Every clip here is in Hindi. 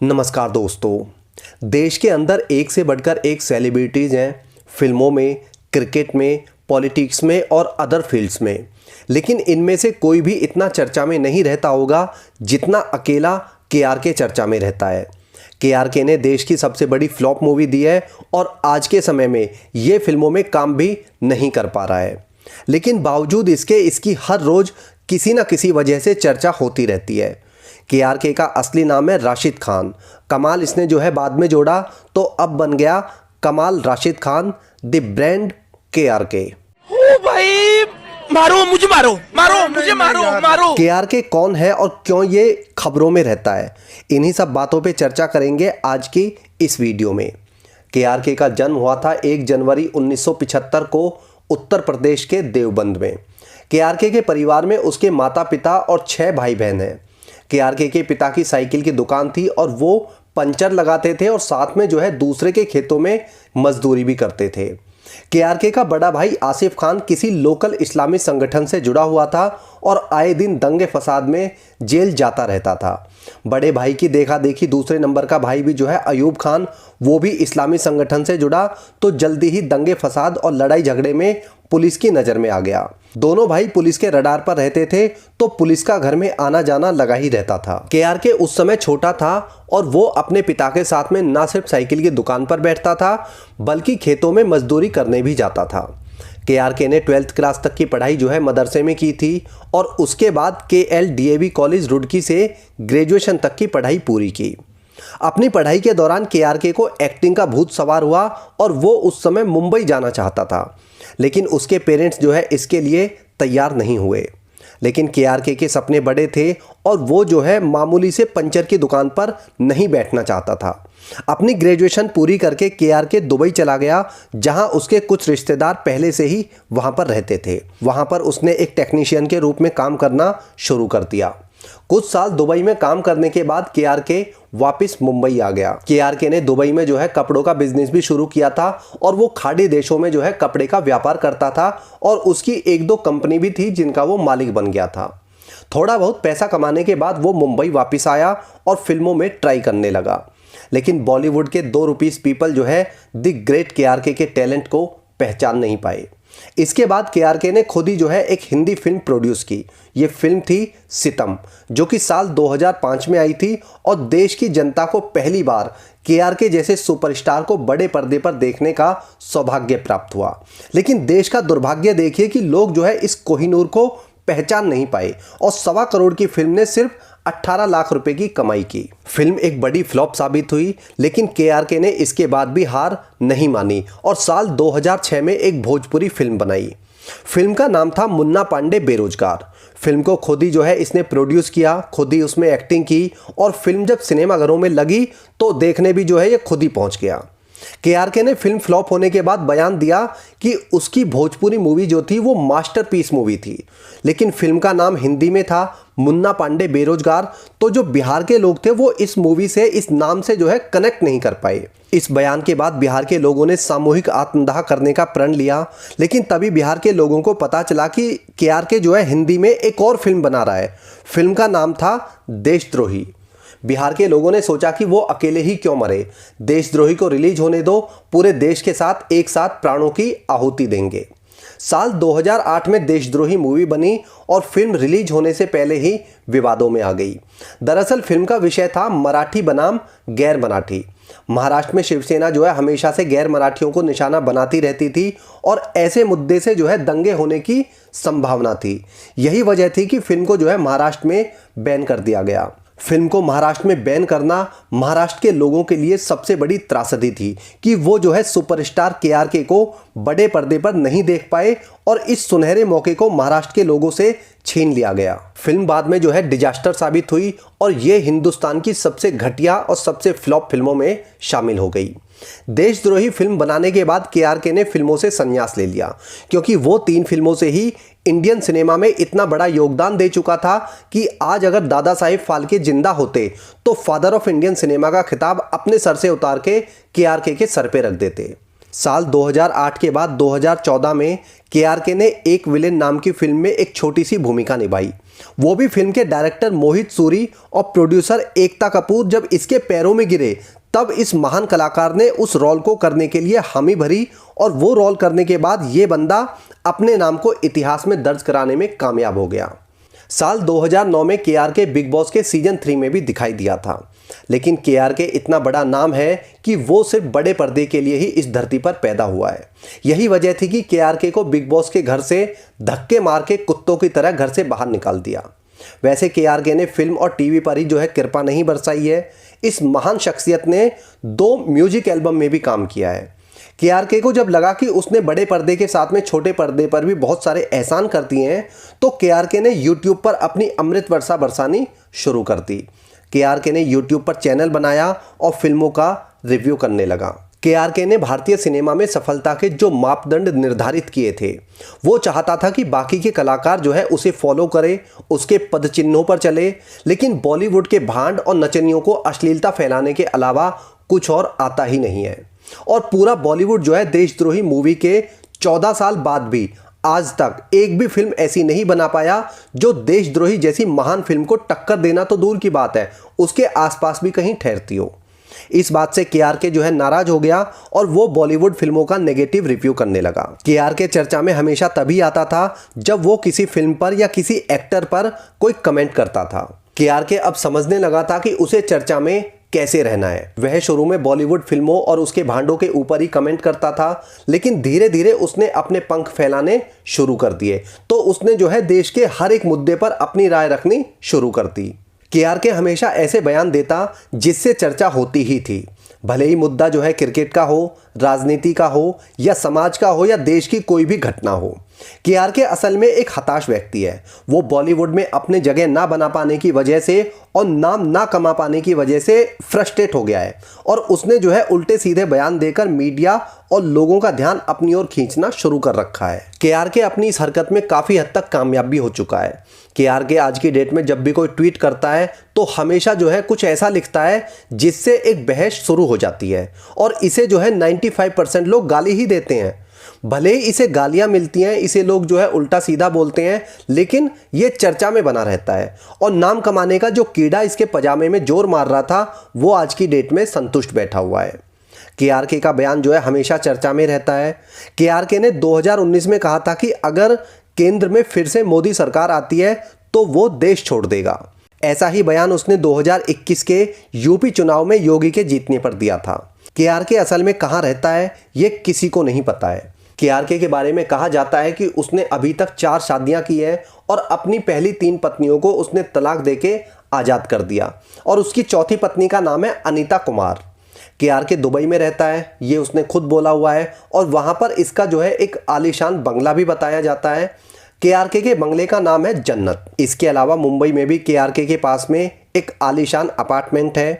नमस्कार दोस्तों। देश के अंदर एक से बढ़कर एक सेलिब्रिटीज़ हैं, फिल्मों में, क्रिकेट में, पॉलिटिक्स में और अदर फील्ड्स में। लेकिन इनमें से कोई भी इतना चर्चा में नहीं रहता होगा जितना अकेला केआरके चर्चा में रहता है। केआरके ने देश की सबसे बड़ी फ्लॉप मूवी दी है और आज के समय में ये फिल्मों में काम भी नहीं कर पा रहा है। लेकिन बावजूद इसके इसकी हर रोज़ किसी न किसी वजह से चर्चा होती रहती है। केआरके का असली नाम है राशिद खान। कमाल इसने जो है बाद में जोड़ा तो अब बन गया कमाल राशिद खान, द ब्रांड केआरके। ओ भाई, मारो मुझे, मारो मारो मुझे, मारो। केआरके कौन है और क्यों ये खबरों में रहता है, इन्हीं सब बातों पे चर्चा करेंगे आज की इस वीडियो में। केआरके का जन्म हुआ था 1 जनवरी 1975 को उत्तर प्रदेश के देवबंद में। केआरके के परिवार में उसके माता पिता और 6 भाई बहन हैं। केआरके के पिता की साइकिल की दुकान थी और वो पंचर लगाते थे और साथ में जो है दूसरे के खेतों में मजदूरी भी करते थे। केआरके का बड़ा भाई आसिफ खान किसी लोकल इस्लामी संगठन से जुड़ा हुआ था और आए दिन दंगे फसाद में जेल जाता रहता था। बड़े भाई की देखा देखी दूसरे नंबर का भाई भी जो है अयूब खान, वो भी इस्लामी संगठन से जुड़ा तो जल्दी ही दंगे फसाद और लड़ाई झगड़े में पुलिस की नज़र में आ गया। दोनों भाई पुलिस के रडार पर रहते थे तो पुलिस का घर में आना जाना लगा ही रहता था। केआरके उस समय छोटा था और वो अपने पिता के साथ में ना सिर्फ साइकिल की दुकान पर बैठता था बल्कि खेतों में मजदूरी करने भी जाता था। केआरके ने 12th क्लास तक की पढ़ाई जो है मदरसे में की थी और उसके बाद KLDAV कॉलेज रुड़की से ग्रेजुएशन तक की पढ़ाई पूरी की। अपनी पढ़ाई के दौरान केआरके को एक्टिंग का भूत सवार हुआ और वो उस समय मुंबई जाना चाहता था, लेकिन उसके पेरेंट्स जो है इसके लिए तैयार नहीं हुए। लेकिन केआरके के सपने बड़े थे और वो जो है मामूली से पंचर की दुकान पर नहीं बैठना चाहता था। अपनी ग्रेजुएशन पूरी करके केआरके दुबई चला गया, जहां उसके कुछ रिश्तेदार पहले से ही वहां पर रहते थे। वहां पर उसने एक टेक्नीशियन के रूप में काम करना शुरू कर दिया। कुछ साल दुबई में काम करने के बाद केआरके वापस मुंबई आ गया। केआरके ने दुबई में जो है कपड़ों का बिजनेस भी शुरू किया था और वो खाड़ी देशों में जो है कपड़े का व्यापार करता था और उसकी 1-2 कंपनी भी थी जिनका वो मालिक बन गया था। थोड़ा बहुत पैसा कमाने के बाद वो मुंबई वापस आया और फिल्मों में ट्राई करने लगा। लेकिन बॉलीवुड के 2 रुपीस पीपल जो है द ग्रेट केआरके के टैलेंट को पहचान नहीं पाए। इसके बाद केआरके ने खुद ही जो है एक हिंदी फिल्म प्रोड्यूस की। ये फिल्म थी सितम, जो कि साल 2005 में आई थी और देश की जनता को पहली बार केआरके जैसे सुपरस्टार को बड़े पर्दे पर देखने का सौभाग्य प्राप्त हुआ। लेकिन देश का दुर्भाग्य देखिए कि लोग जो है इस कोहिनूर को पहचान नहीं पाए और 1.25 करोड़ की फिल्म ने सिर्फ 18 लाख रुपए की कमाई की। फिल्म एक बड़ी फ्लॉप साबित हुई, लेकिन केआरके ने इसके बाद भी हार नहीं मानी और साल 2006 में एक भोजपुरी फिल्म बनाई। फिल्म का नाम था मुन्ना पांडे बेरोजगार। फिल्म को खुद ही जो है इसने प्रोड्यूस किया, खुद ही उसमें एक्टिंग की और फिल्म जब सिनेमाघरों में लगी तो देखने भी जो है ये खुद ही पहुंच गया। केआरके ने फिल्म फ्लॉप होने के बाद बयान दिया कि उसकी भोजपुरी मूवी जो थी वो मास्टरपीस मूवी थी, लेकिन फिल्म का नाम हिंदी में था मुन्ना पांडे बेरोजगार, तो जो बिहार के लोग थे वो इस मूवी से, इस नाम से जो है कनेक्ट नहीं कर पाए। इस बयान के बाद बिहार के लोगों ने सामूहिक आत्मदाह करने का प्रण लिया, लेकिन तभी बिहार के लोगों को पता चला कि केआरके जो है हिंदी में एक और फिल्म बना रहा है। फिल्म का नाम था देशद्रोही। बिहार के लोगों ने सोचा कि वो अकेले ही क्यों मरे, देशद्रोही को रिलीज होने दो, पूरे देश के साथ एक साथ प्राणों की आहुति देंगे। साल 2008 में देशद्रोही मूवी बनी और फिल्म रिलीज होने से पहले ही विवादों में आ गई। दरअसल फिल्म का विषय था मराठी बनाम गैर मराठी। महाराष्ट्र में शिवसेना जो है हमेशा से गैर मराठियों को निशाना बनाती रहती थी और ऐसे मुद्दे से जो है दंगे होने की संभावना थी। यही वजह थी कि फिल्म को जो है महाराष्ट्र में बैन कर दिया गया। फिल्म को महाराष्ट्र में बैन करना महाराष्ट्र के लोगों के लिए सबसे बड़ी त्रासदी थी कि वो जो है सुपरस्टार केआरके को बड़े पर्दे पर नहीं देख पाए और इस सुनहरे मौके को महाराष्ट्र के लोगों से छीन लिया गया। फिल्म बाद में जो है डिजास्टर साबित हुई और ये हिंदुस्तान की सबसे घटिया और सबसे फ्लॉप फिल्मों में शामिल हो गई। देशद्रोही फिल्म बनाने के बाद केआरके ने फिल्मों से संन्यास ले लिया, क्योंकि वो 3 फिल्मों से ही इंडियन सिनेमा में इतना बड़ा योगदान दे चुका था कि आज अगर दादा साहेब फाल्के जिंदा होते तो फादर ऑफ इंडियन सिनेमा का खिताब अपने सर से उतार के केआरके के सर पे रख देते। साल 2008 के बाद 2014 में केआरके ने एक विलेन नाम की फिल्म में एक छोटी सी भूमिका निभाई। वो भी फिल्म के डायरेक्टर मोहित सूरी और प्रोड्यूसर एकता कपूर जब इसके पैरों में गिरे तब इस महान कलाकार ने उस रोल को करने के लिए हामी भरी और वो रोल करने के बाद ये बंदा अपने नाम को इतिहास में दर्ज कराने में कामयाब हो गया। साल 2009 में केआरके बिग बॉस के सीजन 3 में भी दिखाई दिया था, लेकिन केआरके इतना बड़ा नाम है कि वो सिर्फ बड़े पर्दे के लिए ही इस धरती पर पैदा हुआ है। यही वजह थी कि केआरके को बिग बॉस के घर से धक्के मार के कुत्तों की तरह घर से बाहर निकाल दिया। वैसे केआरके ने फिल्म और टीवी पर ही जो है कृपा नहीं बरसाई है। इस महान शख्सियत ने 2 म्यूजिक एल्बम में भी काम किया है। केआरके को जब लगा कि उसने बड़े पर्दे के साथ में छोटे पर्दे पर भी बहुत सारे एहसान कर दिए हैं, तो केआरके ने यूट्यूब पर अपनी अमृत वर्षा बरसानी शुरू कर दी। केआरके ने यूट्यूब पर चैनल बनाया और फिल्मों का रिव्यू करने लगा। केआरके ने भारतीय सिनेमा में सफलता के जो मापदंड निर्धारित किए थे, वो चाहता था कि बाकी के कलाकार जो है उसे फॉलो करें, उसके पदचिन्हों पर चले, लेकिन बॉलीवुड के भांड और नचनियों को अश्लीलता फैलाने के अलावा कुछ और आता ही नहीं है। और पूरा बॉलीवुड जो है देशद्रोही मूवी के 14 साल बाद भी आज तक एक भी फिल्म ऐसी नहीं बना पाया जो देशद्रोही जैसी महान फिल्म को टक्कर देना तो दूर की बात है, उसके आसपास भी कहीं ठहरती हो। इस बात से केआरके जो है नाराज हो गया और वो बॉलीवुड फिल्मों का नेगेटिव रिव्यू करने लगा। केआरके चर्चा में हमेशा तभी आता था जब वो किसी फिल्म पर या किसी एक्टर पर कोई कमेंट करता था। केआरके अब समझने लगा था कि उसे चर्चा में कैसे रहना है। वह शुरू में बॉलीवुड फिल्मों और उसके भांडों के ऊपर ही कमेंट करता था, लेकिन धीरे धीरे उसने अपने पंख फैलाने शुरू कर दिए, तो उसने जो है देश के हर एक मुद्दे पर अपनी राय रखनी शुरू कर दी। केआरके हमेशा ऐसे बयान देता जिससे चर्चा होती ही थी, भले ही मुद्दा जो है क्रिकेट का हो, राजनीति का हो या समाज का हो या देश की कोई भी घटना हो। केआरके असल में एक हताश व्यक्ति है। वो बॉलीवुड में अपने जगह ना बना पाने की वजह से और नाम ना कमा पाने की वजह से फ्रस्ट्रेट हो गया है और उसने जो है उल्टे सीधे बयान देकर मीडिया और लोगों का ध्यान अपनी ओर खींचना शुरू कर रखा है। केआरके अपनी इस हरकत में काफ़ी हद तक कामयाब भी हो चुका है। केआरके आज की डेट में जब भी कोई ट्वीट करता है तो हमेशा जो है कुछ ऐसा लिखता है जिससे एक बहस शुरू हो जाती है और इसे जो है 95% लोग गाली ही देते हैं। भले ही इसे गालियां मिलती हैं, इसे लोग जो है उल्टा सीधा बोलते हैं, लेकिन ये चर्चा में बना रहता है और नाम कमाने का जो कीड़ा इसके पजामे में जोर मार रहा था वो आज की डेट में संतुष्ट बैठा हुआ है। केआरके का बयान जो है हमेशा चर्चा में रहता है। केआरके ने 2019 में कहा था कि अगर केंद्र में फिर से मोदी सरकार आती है तो वो देश छोड़ देगा। ऐसा ही बयान उसने 2021 के यूपी चुनाव में योगी के जीतने पर दिया था। केआरके असल में कहाँ रहता है ये किसी को नहीं पता है। केआरके के बारे में कहा जाता है कि उसने अभी तक 4 शादियां की हैं और अपनी पहली 3 पत्नियों को उसने तलाक देके आज़ाद कर दिया और उसकी चौथी पत्नी का नाम है अनीता कुमार। केआरके दुबई में रहता है, ये उसने खुद बोला हुआ है और वहाँ पर इसका जो है एक आलीशान बंगला भी बताया जाता है। केआरके के बंगले का नाम है जन्नत। इसके अलावा मुंबई में भी केआरके के पास में एक आलीशान अपार्टमेंट है।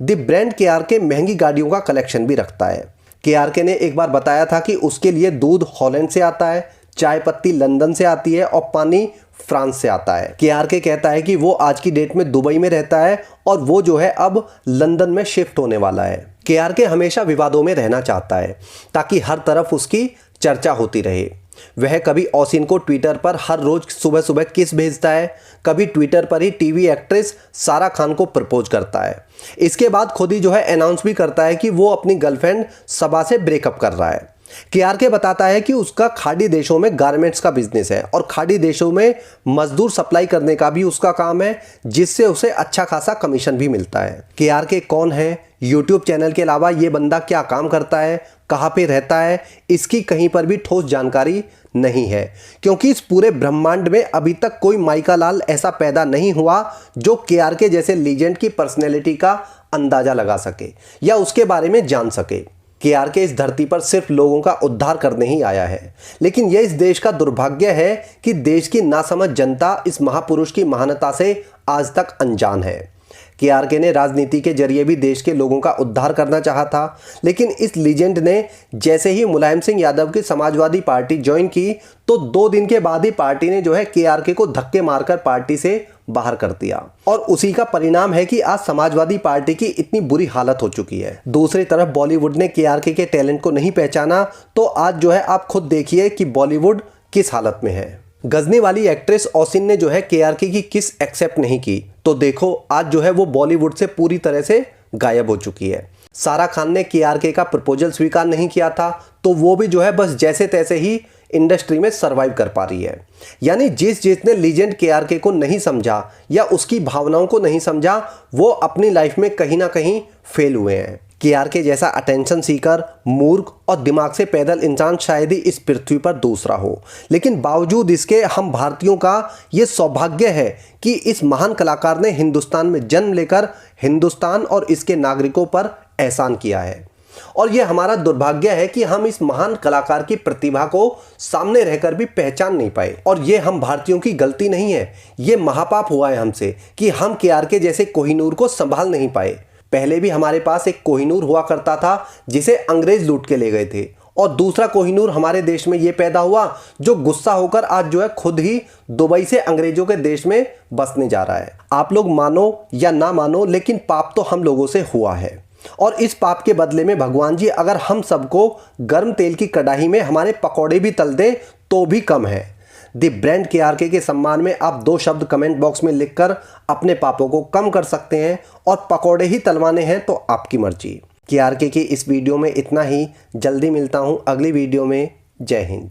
द ब्रांड केआरके महंगी गाड़ियों का कलेक्शन भी रखता है। केआरके ने एक बार बताया था कि उसके लिए दूध हॉलैंड से आता है, चाय पत्ती लंदन से आती है और पानी फ्रांस से आता है। केआरके कहता है कि वो आज की डेट में दुबई में रहता है और वो जो है अब लंदन में शिफ्ट होने वाला है। केआरके हमेशा विवादों में रहना चाहता है ताकि हर तरफ उसकी चर्चा होती रहे। वह कभी औसिन को ट्विटर पर हर रोज सुबह सुबह किस भेजता है, कभी ट्विटर पर ही टीवी एक्ट्रेस सारा खान को प्रपोज करता है। इसके बाद खुद ही जो है अनाउंस भी करता है कि वो अपनी गर्लफ्रेंड सबा से ब्रेकअप कर रहा है। केआरके बताता है कि उसका खाड़ी देशों में गारमेंट्स का बिजनेस है और खाड़ी देशों में मजदूर सप्लाई करने का भी उसका काम है, जिससे उसे अच्छा खासा कमीशन भी मिलता है। केआरके कौन है, यूट्यूब चैनल के अलावा ये बंदा क्या काम करता है, कहाँ पे रहता है, इसकी कहीं पर भी ठोस जानकारी नहीं है, क्योंकि इस पूरे ब्रह्मांड में अभी तक कोई माइका लाल ऐसा पैदा नहीं हुआ जो केआरके जैसे लीजेंड की पर्सनैलिटी का अंदाजा लगा सके या उसके बारे में जान सके। केआरके इस धरती पर सिर्फ लोगों का उद्धार करने ही आया है, लेकिन यह इस देश का दुर्भाग्य है कि देश की नासमझ जनता इस महापुरुष की महानता से आज तक अनजान है। केआरके ने राजनीति के जरिए भी देश के लोगों का उद्धार करना चाहा था, लेकिन इस लीजेंड ने जैसे ही मुलायम सिंह यादव की समाजवादी पार्टी ज्वाइन की तो 2 दिन के बाद ही पार्टी ने जो है केआरके को धक्के मारकर पार्टी से बाहर कर दिया और उसी का परिणाम है कि आज समाजवादी पार्टी की इतनी बुरी हालत हो चुकी है। दूसरी तरफ बॉलीवुड ने केआरके के टैलेंट को नहीं पहचाना, तो आज जो है आप खुद देखिए कि बॉलीवुड किस हालत में है। गजनी वाली एक्ट्रेस औसिन ने जो है केआरके की किस एक्सेप्ट नहीं की, तो देखो आज जो है वो बॉलीवुड से पूरी तरह से गायब हो चुकी है। सारा खान ने केआरके का प्रपोजल स्वीकार नहीं किया था, तो वो भी जो है बस जैसे तैसे ही इंडस्ट्री में सरवाइव कर पा रही है। यानी जिसने लीजेंड केआरके को नहीं समझा या उसकी भावनाओं को नहीं समझा, वो अपनी लाइफ में कहीं ना कहीं फेल हुए हैं। केआरके जैसा अटेंशन सीकर, मूर्ख और दिमाग से पैदल इंसान शायद ही इस पृथ्वी पर दूसरा हो, लेकिन बावजूद इसके हम भारतीयों का ये सौभाग्य है कि इस महान कलाकार ने हिंदुस्तान में जन्म लेकर हिंदुस्तान और इसके नागरिकों पर एहसान किया है। और ये हमारा दुर्भाग्य है कि हम इस महान कलाकार की प्रतिभा को सामने रहकर भी पहचान नहीं पाए। और ये हम भारतीयों की गलती नहीं है, ये महापाप हुआ है हमसे कि हम केआरके जैसे कोहिनूर को संभाल नहीं पाए। पहले भी हमारे पास एक कोहिनूर हुआ करता था जिसे अंग्रेज लूट के ले गए थे, और दूसरा कोहिनूर हमारे देश में ये पैदा हुआ जो गुस्सा होकर आज जो है खुद ही दुबई से अंग्रेजों के देश में बसने जा रहा है। आप लोग मानो या ना मानो, लेकिन पाप तो हम लोगों से हुआ है। और इस पाप के बदले में भगवान जी अगर हम सबको गर्म तेल की कढ़ाई में हमारे पकौड़े भी तल दे तो भी कम है। द ब्रांड केआरके के सम्मान में आप 2 शब्द कमेंट बॉक्स में लिखकर अपने पापों को कम कर सकते हैं, और पकौड़े ही तलवाने हैं तो आपकी मर्जी। केआरके की इस वीडियो में इतना ही। जल्दी मिलता हूं अगली वीडियो में। जय हिंद।